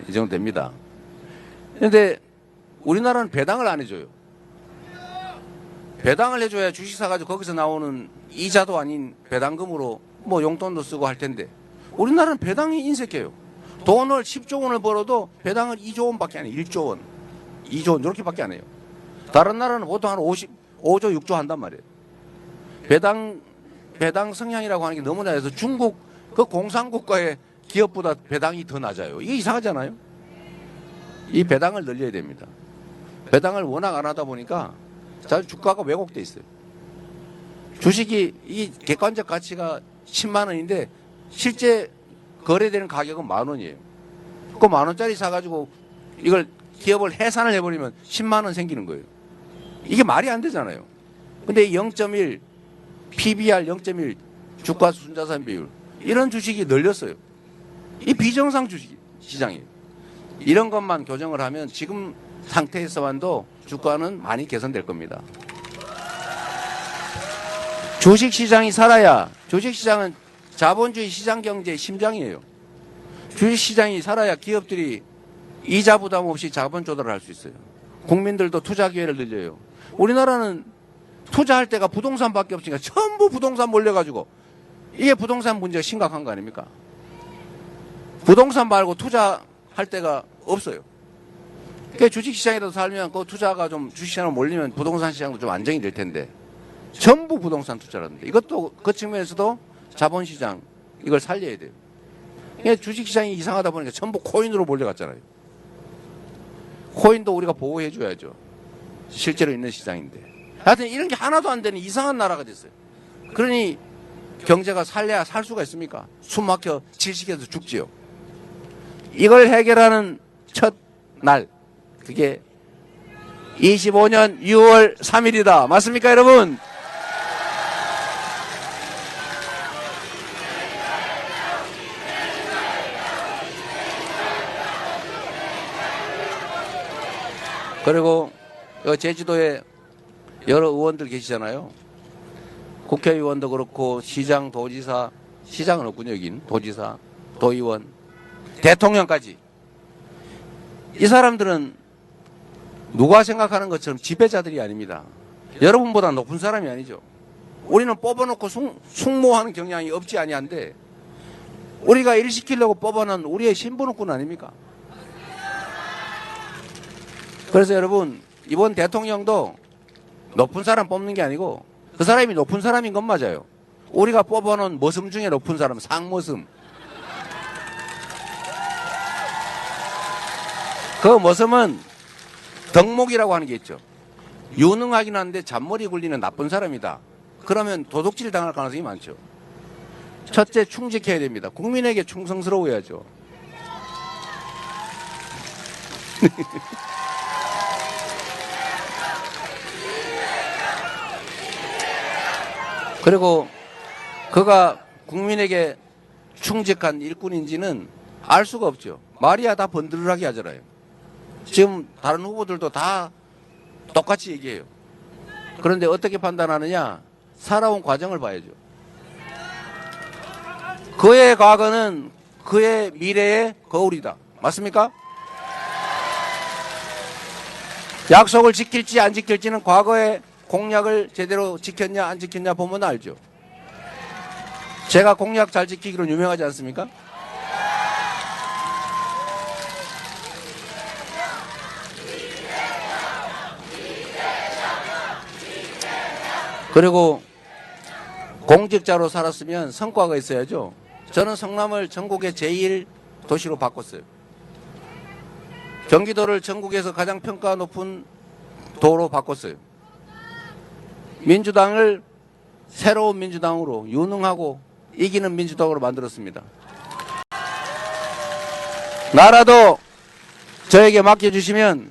이 정도 됩니다. 그런데 우리나라는 배당을 안 해줘요. 배당을 해줘야 주식 사가지고 거기서 나오는 이자도 아닌 배당금으로 뭐 용돈도 쓰고 할 텐데 우리나라는 배당이 인색해요. 돈을 10조 원을 벌어도 배당을 2조 원밖에 안 해요. 1조 원, 2조 원 이렇게밖에 안 해요. 다른 나라는 보통 한 5조, 6조 한단 말이에요. 배당 성향이라고 하는 게 너무나 해서 중국 그 공산국가의 기업보다 배당이 더 낮아요. 이게 이상하잖아요. 이 배당을 늘려야 됩니다. 배당을 워낙 안 하다 보니까 주가가 왜곡돼 있어요. 주식이 이 객관적 가치가 10만 원인데 실제 거래되는 가격은 10,000원이에요. 그 10,000원짜리 사가지고 이걸 기업을 해산을 해버리면 10만 원 생기는 거예요. 이게 말이 안 되잖아요. 근데 0.1 PBR 0.1 주가 순자산 비율 이런 주식이 늘렸어요. 이 비정상 주식 시장이에요. 이런 것만 교정을 하면 지금 상태에서만도 주가는 많이 개선될 겁니다. 주식시장이 살아야, 주식시장은 자본주의 시장 경제의 심장이에요. 주식시장이 살아야 기업들이 이자 부담 없이 자본 조달을 할 수 있어요. 국민들도 투자 기회를 늘려요. 우리나라는 투자할 때가 부동산밖에 없으니까 전부 부동산 몰려가지고 이게 부동산 문제가 심각한 거 아닙니까? 부동산 말고 투자할 데가 없어요. 그러니까 주식시장에도 살면 그 투자가 좀 주식시장으로 몰리면 부동산 시장도 좀 안정이 될 텐데 전부 부동산 투자라는데 이것도 그 측면에서도 자본시장 이걸 살려야 돼요. 그러니까 주식시장이 이상하다 보니까 전부 코인으로 몰려갔잖아요. 코인도 우리가 보호해 줘야죠. 실제로 있는 시장인데. 하여튼 이런 게 하나도 안 되는 이상한 나라가 됐어요. 그러니 경제가 살려야 살 수가 있습니까? 숨 막혀 질식해서 죽지요. 이걸 해결하는 첫 날, 그게 25년 6월 3일이다. 맞습니까, 여러분? 그리고 제주도에 여러 의원들 계시잖아요. 국회의원도 그렇고 시장, 도지사, 시장은 없군요, 여긴. 도지사, 도의원, 대통령까지. 이 사람들은 누가 생각하는 것처럼 지배자들이 아닙니다. 여러분보다 높은 사람이 아니죠. 우리는 뽑아놓고 숙모하는 경향이 없지 아니한데 우리가 일 시키려고 뽑아놓은 우리의 신분권 아닙니까? 그래서 여러분 이번 대통령도 높은 사람 뽑는 게 아니고 그 사람이 높은 사람인 건 맞아요. 우리가 뽑아놓은 머슴 중에 높은 사람, 상머슴. 그 머슴은 덕목이라고 하는 게 있죠. 유능하긴 한데 잔머리 굴리는 나쁜 사람이다. 그러면 도둑질 당할 가능성이 많죠. 첫째, 충직해야 됩니다. 국민에게 충성스러워야죠. 그리고 그가 국민에게 충직한 일꾼인지는 알 수가 없죠. 말이야 다 번들하게 하잖아요. 지금 다른 후보들도 다 똑같이 얘기해요. 그런데 어떻게 판단하느냐? 살아온 과정을 봐야죠. 그의 과거는 그의 미래의 거울이다. 맞습니까? 약속을 지킬지 안 지킬지는 과거의 공약을 제대로 지켰냐 안 지켰냐 보면 알죠. 제가 공약 잘 지키기로 유명하지 않습니까? 그리고 공직자로 살았으면 성과가 있어야죠. 저는 성남을 전국의 제1도시로 바꿨어요. 경기도를 전국에서 가장 평가 높은 도로 바꿨어요. 민주당을 새로운 민주당으로 유능하고 이기는 민주당으로 만들었습니다. 나라도 저에게 맡겨주시면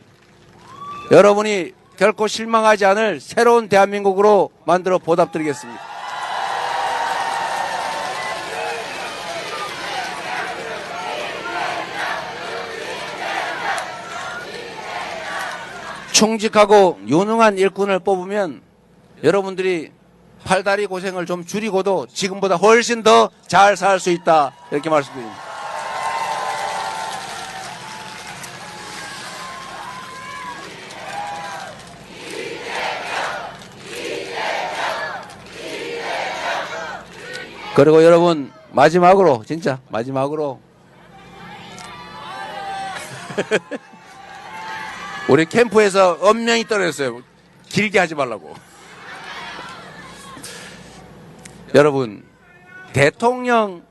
여러분이 결코 실망하지 않을 새로운 대한민국으로 만들어 보답드리겠습니다. 충직하고 유능한 일꾼을 뽑으면 여러분들이 팔다리 고생을 좀 줄이고도 지금보다 훨씬 더 잘 살 수 있다. 이렇게 말씀드립니다. 그리고 여러분, 마지막으로, 진짜, 마지막으로. 우리 캠프에서 엄명이 떨어졌어요. 길게 하지 말라고. 여러분, 대통령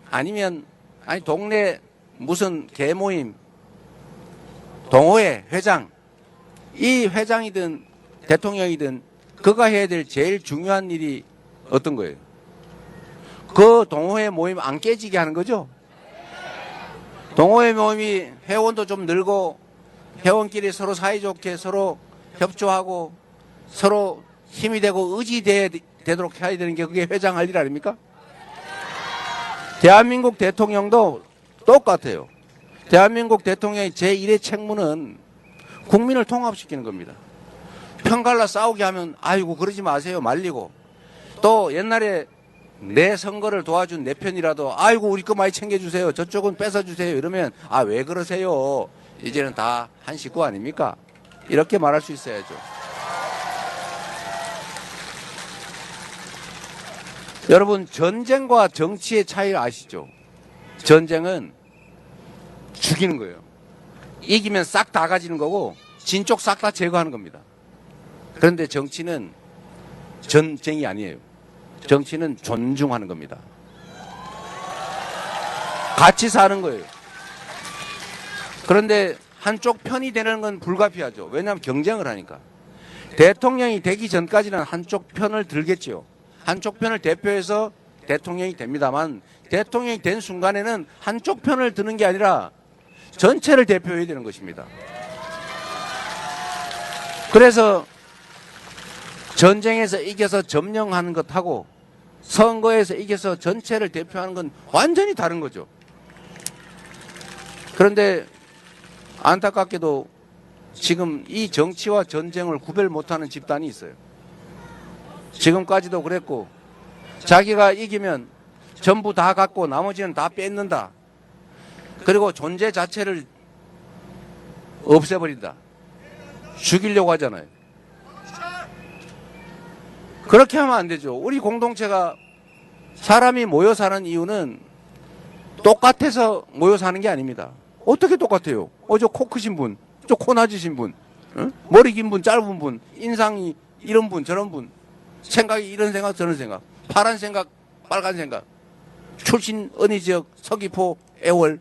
아니면, 아니, 동네 무슨 개모임, 동호회 회장, 이 회장이든 대통령이든 그가 해야 될 제일 중요한 일이 어떤 거예요? 그 동호회 모임 안 깨지게 하는 거죠? 동호회 모임이 회원도 좀 늘고 회원끼리 서로 사이좋게 서로 협조하고 서로 힘이 되고 의지되도록 해야 되는 게 그게 회장 할 일 아닙니까? 대한민국 대통령도 똑같아요. 대한민국 대통령의 제1의 책무는 국민을 통합시키는 겁니다. 편갈라 싸우게 하면 아이고 그러지 마세요 말리고, 또 옛날에 내 선거를 도와준 내 편이라도 아이고 우리 거 많이 챙겨주세요, 저쪽은 뺏어주세요 이러면 아 왜 그러세요, 이제는 다 한 식구 아닙니까? 이렇게 말할 수 있어야죠. 여러분, 전쟁과 정치의 차이를 아시죠? 전쟁은 죽이는 거예요. 이기면 싹 다 가지는 거고 진쪽 싹 다 제거하는 겁니다. 그런데 정치는 전쟁이 아니에요. 정치는 존중하는 겁니다. 같이 사는 거예요. 그런데 한쪽 편이 되는 건 불가피하죠. 왜냐하면 경쟁을 하니까. 대통령이 되기 전까지는 한쪽 편을 들겠지요. 한쪽 편을 대표해서 대통령이 됩니다만, 대통령이 된 순간에는 한쪽 편을 드는 게 아니라 전체를 대표해야 되는 것입니다. 그래서 전쟁에서 이겨서 점령하는 것하고 선거에서 이겨서 전체를 대표하는 건 완전히 다른 거죠. 그런데 안타깝게도 지금 이 정치와 전쟁을 구별 못하는 집단이 있어요. 지금까지도 그랬고, 자기가 이기면 전부 다 갖고 나머지는 다 뺏는다. 그리고 존재 자체를 없애버린다. 죽이려고 하잖아요. 그렇게 하면 안 되죠. 우리 공동체가 사람이 모여 사는 이유는 똑같아서 모여 사는 게 아닙니다. 어떻게 똑같아요? 저 코 크신 분, 저 코 낮으신 분, 머리 긴 분, 짧은 분, 인상이 이런 분, 저런 분, 생각이 이런 생각, 저런 생각, 파란 생각, 빨간 생각, 출신 어느 지역, 서귀포, 애월,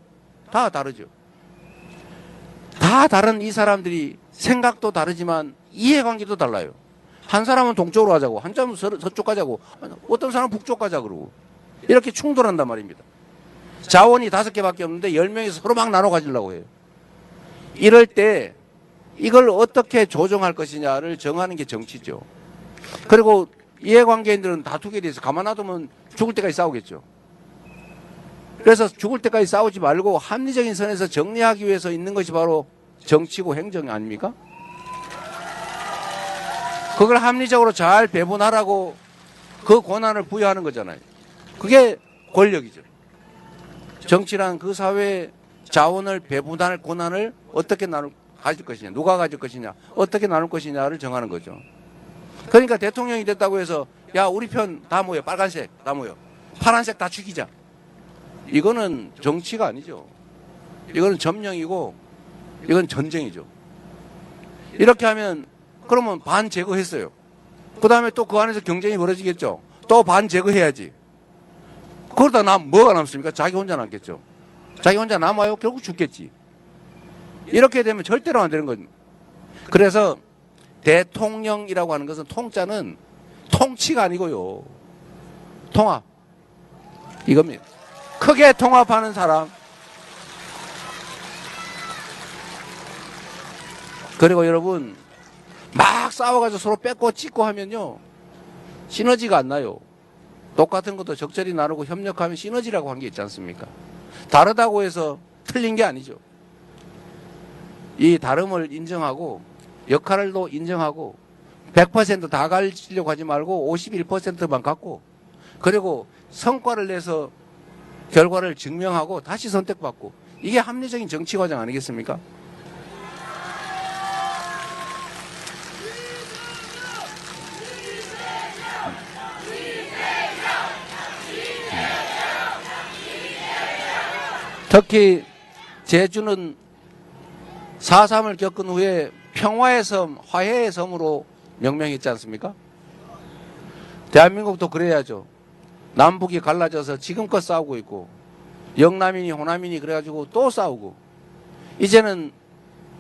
다 다르죠. 다 다른 이 사람들이 생각도 다르지만 이해관계도 달라요. 한 사람은 동쪽으로 가자고, 한 사람은 서쪽 가자고, 어떤 사람은 북쪽 가자 그러고, 이렇게 충돌한단 말입니다. 자원이 5개밖에 없는데 10명이 서로 막 나눠 가지려고 해요. 이럴 때 이걸 어떻게 조정할 것이냐를 정하는 게 정치죠. 그리고 이해관계인들은 다투게 돼서 가만 놔두면 죽을 때까지 싸우겠죠. 그래서 죽을 때까지 싸우지 말고 합리적인 선에서 정리하기 위해서 있는 것이 바로 정치고 행정 아닙니까? 그걸 합리적으로 잘 배분하라고 그 권한을 부여하는 거잖아요. 그게 권력이죠. 정치란 그 사회의 자원을 배분할 권한을 어떻게 가질 것이냐, 누가 가질 것이냐, 어떻게 나눌 것이냐를 정하는 거죠. 그러니까 대통령이 됐다고 해서 야 우리 편 다 모여, 빨간색 다 모여, 파란색 다 죽이자, 이거는 정치가 아니죠. 이거는 점령이고 이건 전쟁이죠. 이렇게 하면 그러면 반 제거했어요. 그 다음에 또 그 안에서 경쟁이 벌어지겠죠. 또 반 제거해야지. 그러다 뭐가 남습니까? 자기 혼자 남겠죠. 자기 혼자 남아요? 결국 죽겠지. 이렇게 되면 절대로 안 되는 거죠. 그래서 대통령이라고 하는 것은 통자는 통치가 아니고요, 통합, 이겁니다. 크게 통합하는 사람. 그리고 여러분, 막 싸워가지고 서로 뺏고 찢고 하면요 시너지가 안 나요. 똑같은 것도 적절히 나누고 협력하면 시너지라고 한 게 있지 않습니까? 다르다고 해서 틀린 게 아니죠. 이 다름을 인정하고 역할도 인정하고 100%다 가지려고 하지 말고 51%만 갖고, 그리고 성과를 내서 결과를 증명하고 다시 선택받고, 이게 합리적인 정치 과정 아니겠습니까? 특히 제주는 4.3을 겪은 후에 평화의 섬, 화해의 섬으로 명명했지 않습니까? 대한민국도 그래야죠. 남북이 갈라져서 지금껏 싸우고 있고 영남이니 호남이니 그래가지고 또 싸우고 이제는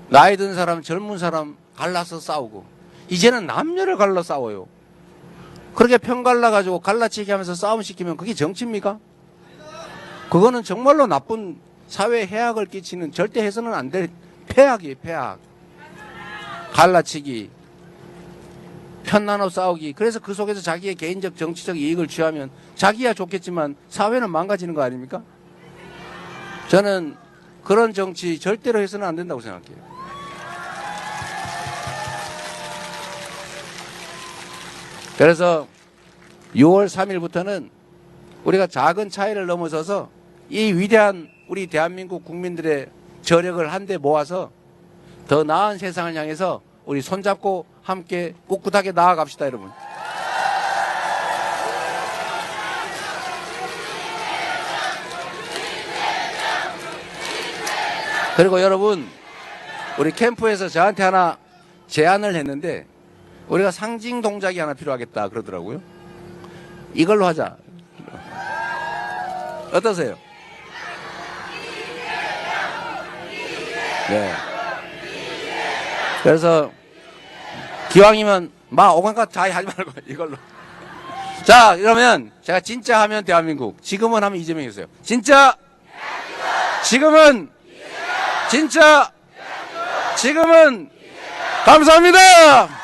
나이 든 사람 젊은 사람 갈라서 싸우고 이제는 남녀를 갈라 싸워요. 그렇게 편 갈라가지고 갈라치기 하면서 싸움 시키면 그게 정치입니까? 그거는 정말로 나쁜 사회 해악을 끼치는 절대 해서는 안 될 폐악이에요. 폐악. 갈라치기, 편 나눠 싸우기. 그래서 그 속에서 자기의 개인적 정치적 이익을 취하면 자기야 좋겠지만 사회는 망가지는 거 아닙니까? 저는 그런 정치 절대로 해서는 안 된다고 생각해요. 그래서 6월 3일부터는 우리가 작은 차이를 넘어서서 이 위대한 우리 대한민국 국민들의 저력을 한데 모아서 더 나은 세상을 향해서 우리 손잡고 함께 꿋꿋하게 나아갑시다, 여러분. 그리고 여러분, 우리 캠프에서 저한테 하나 제안을 했는데 우리가 상징 동작이 하나 필요하겠다 그러더라고요. 이걸로 하자. 어떠세요? 네. 그래서 기왕이면 막 오간갓 자이 하지 말고 이걸로. 자, 그러면 제가 진짜 하면 대한민국, 지금은 하면 이재명이었어요. 진짜, 지금은, 진짜, 지금은, 감사합니다.